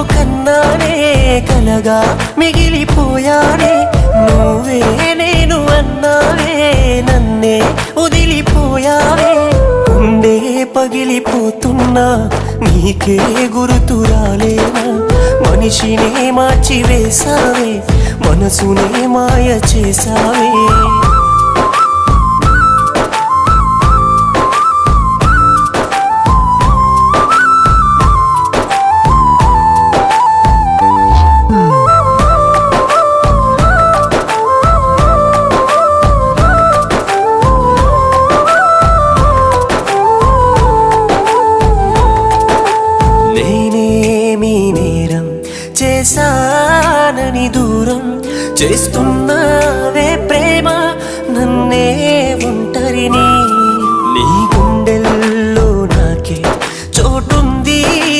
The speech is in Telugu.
కన్నానే కలగా మిగిలిపోయానే నువ్వే నేను అన్నావే నన్నే వదిలిపోయావే గుండె పగిలిపోతున్నా నీకే గుర్తు రాలేనా మనిషినే మార్చి వేసావే మనసునే మాయ చేసావే చేశానని దూరం చేస్తున్నావే ప్రేమ